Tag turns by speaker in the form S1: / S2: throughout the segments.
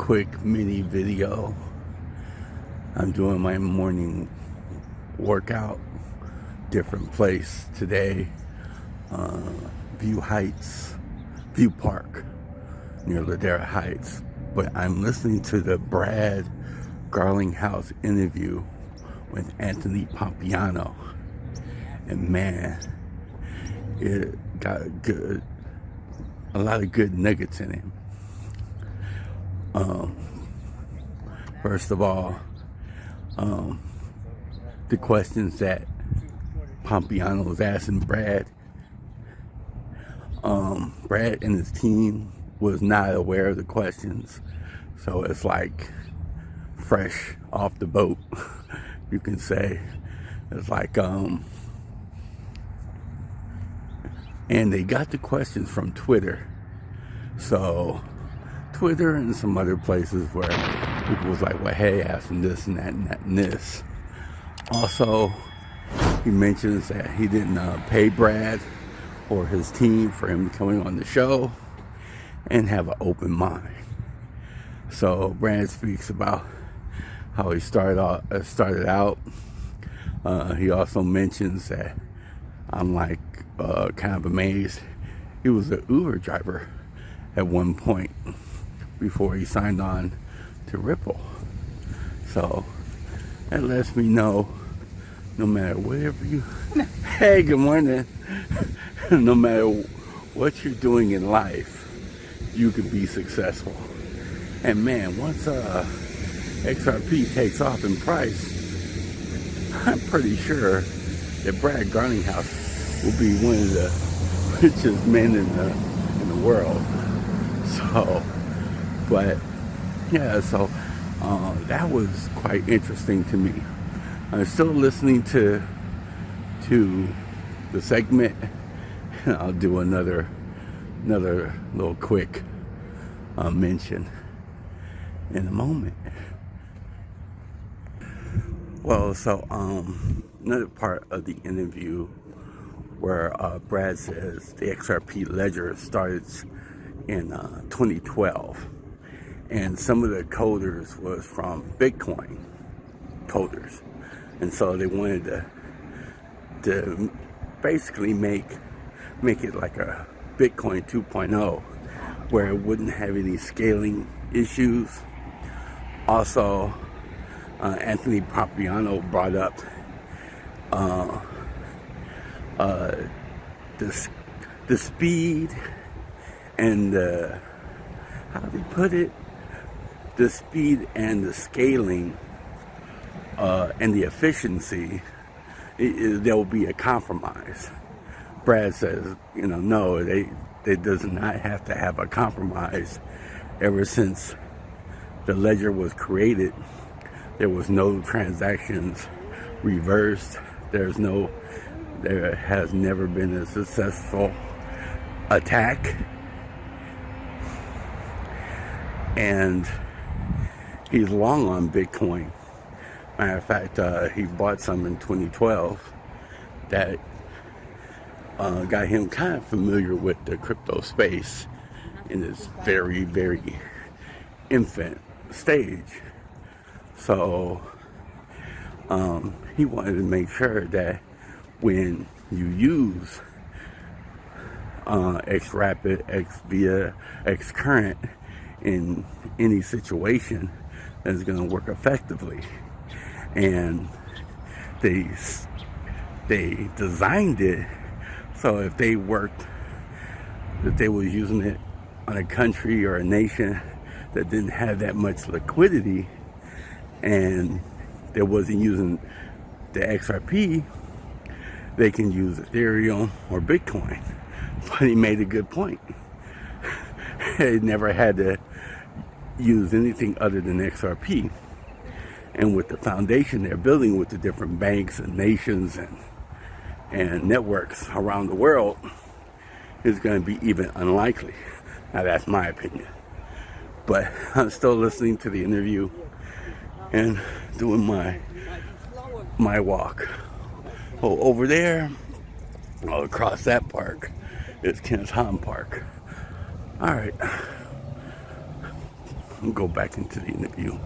S1: quick mini video. I'm doing my morning workout, different place today, View Park near Ladera Heights. But I'm listening to the Brad Garlinghouse interview with Anthony Pompliano, and man, it got a lot of good nuggets in him. First of all, the questions that Pompliano was asking Brad, Brad and his team was not aware of the questions, so it's like fresh off the boat, you can say. It's like, and they got the questions from Twitter. So Twitter and some other places where people was like, well, hey, ask him this and that and that and this. Also, he mentions that he didn't pay Brad or his team for him coming on the show and have an open mind. So Brad speaks about how he started out. He also mentions that I'm like kind of amazed. He was an Uber driver at one point before he signed on to Ripple. So that lets me know, no matter whatever you, hey, good morning. No matter what you're doing in life, you could be successful. And man, once XRP takes off in price, I'm pretty sure that Brad Garlinghouse will be one of the richest men in the world. So, but yeah, so that was quite interesting to me. I'm still listening to the segment. I'll do another little quick mention in a moment. Well, so another part of the interview where Brad says the XRP ledger started in 2012, and some of the coders was from Bitcoin coders, and so they wanted to basically make it like a Bitcoin 2.0, where it wouldn't have any scaling issues. Also, Anthony Pompliano brought up the speed and how do they put it? The speed and the scaling and the efficiency. There will be a compromise. Brad says, no, they does not have to have a compromise. Ever since the ledger was created, there was no transactions reversed. There has never been a successful attack. And he's long on Bitcoin. Matter of fact, he bought some in 2012 that got him kind of familiar with the crypto space in this very, very infant stage. So he wanted to make sure that when you use XRapid, XVIA, XCurrent in any situation, that it's going to work effectively. And they designed it so if they were using it on a country or a nation that didn't have that much liquidity and they wasn't using the XRP, they can use Ethereum or Bitcoin. But he made a good point. They never had to use anything other than XRP. And with the foundation they're building with the different banks and nations and networks around the world, it's going to be even unlikely. Now that's my opinion. But I'm still listening to the interview and doing my walk. Oh, over there, across that park, is Kenneth Hahn Park. All right. and go back into the interview.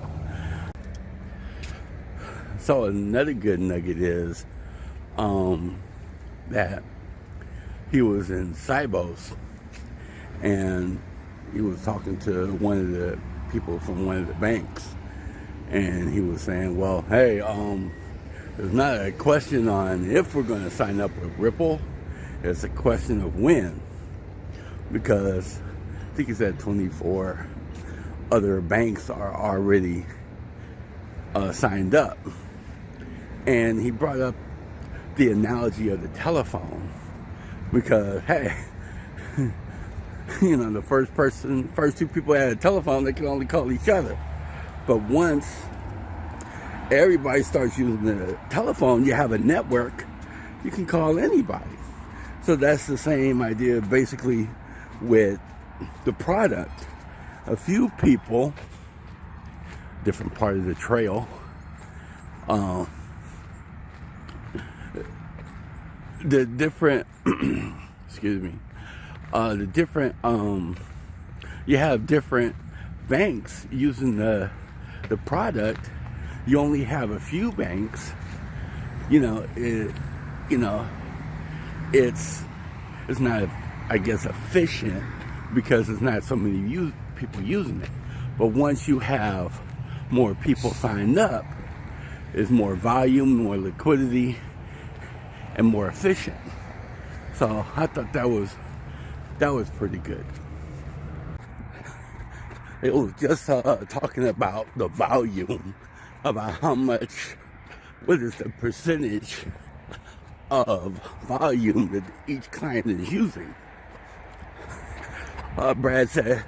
S1: So another good nugget is that he was in Sibos, and he was talking to one of the people from one of the banks, and he was saying, well, hey, there's not a question on if we're going to sign up with Ripple. It's a question of when, because I think he said 24 other banks are already signed up. And he brought up the analogy of the telephone, because, hey, the first two people had a telephone, they could only call each other. But once everybody starts using the telephone, you have a network, you can call anybody. So that's the same idea basically with the product. A few people, different part of the trail, the different you have different banks using the product. You only have a few banks. It's not, I guess, efficient because it's not so many people using it. But once you have more people signed up, it's more volume, more liquidity, and more efficient. So I thought that was pretty good. It was just talking about the volume, about how much, what is the percentage of volume that each client is using. Brad said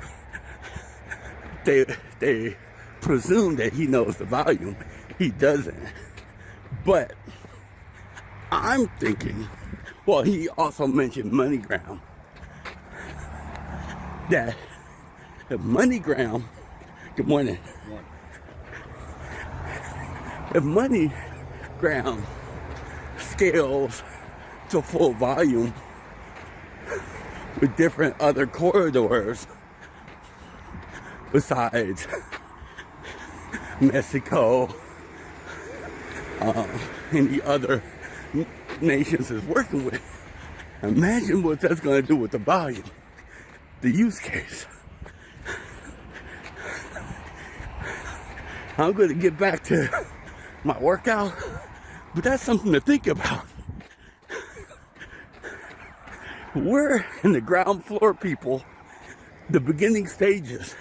S1: they presume that he knows the volume. He doesn't. But I'm thinking, well, he also mentioned MoneyGram, that if MoneyGram, good morning. If MoneyGram scales to full volume with different other corridors besides Mexico, any other nations is working with, imagine what that's going to do with the volume, the use case. I'm going to get back to my workout, but that's something to think about. We're in the ground floor, people, the beginning stages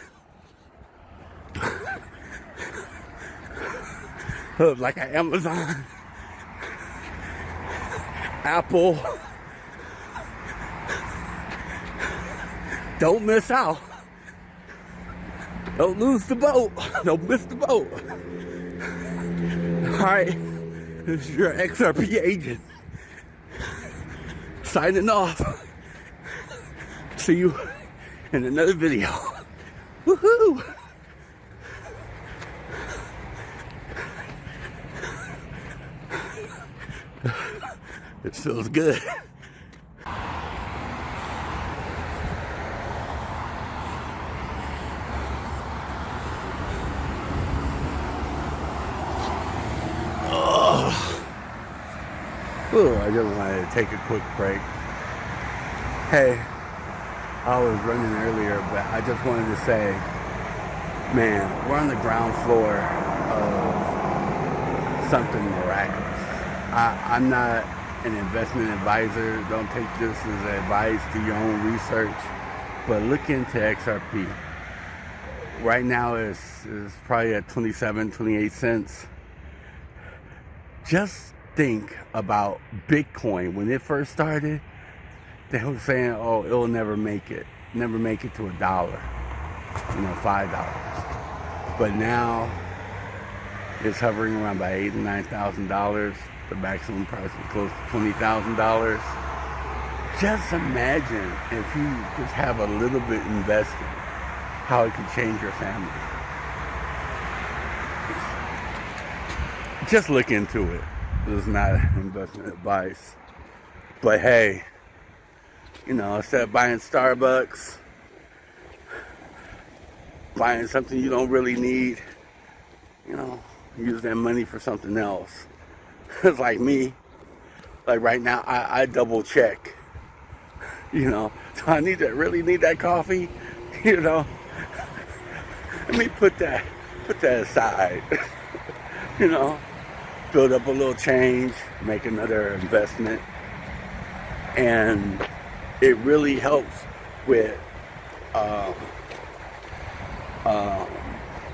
S1: of like an Amazon, Apple. Don't miss out. Don't lose the boat. Don't miss the boat. All right, this is your XRP agent signing off. See you in another video. Woohoo! It feels good. Ooh, I just wanted to take a quick break. Hey, I was running earlier, but I just wanted to say, man, we're on the ground floor of something miraculous. I'm not an investment advisor. Don't take this as advice. Do your own research. But look into XRP. Right now it's probably at 27, 28 cents. Just think about Bitcoin. When it first started, they were saying, oh, it'll never make it to $1, $5. But now it's hovering around by $8,000 and $9,000. The maximum price is close to $20,000. Just imagine if you just have a little bit invested, how it could change your family. Just look into it. This is not investment advice. But hey, instead of buying Starbucks, buying something you don't really need, use that money for something else. It's like me. Like right now, I double check. Do I really need that coffee? Let me put that aside. Build up a little change, make another investment, and it really helps with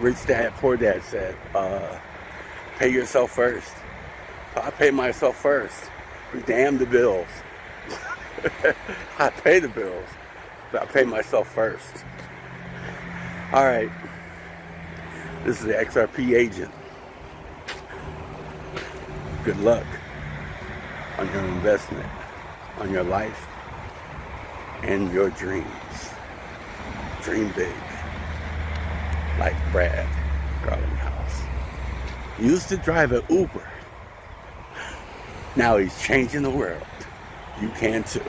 S1: Rich Dad Poor Dad said, pay yourself first. So I pay myself first. Damn the bills. I pay the bills, but I pay myself first. All right. This is the XRP agent. Good luck on your investment, on your life, and your dreams. Dream big, like Brad Garlinghouse. Used to drive an Uber. Now he's changing the world. You can too.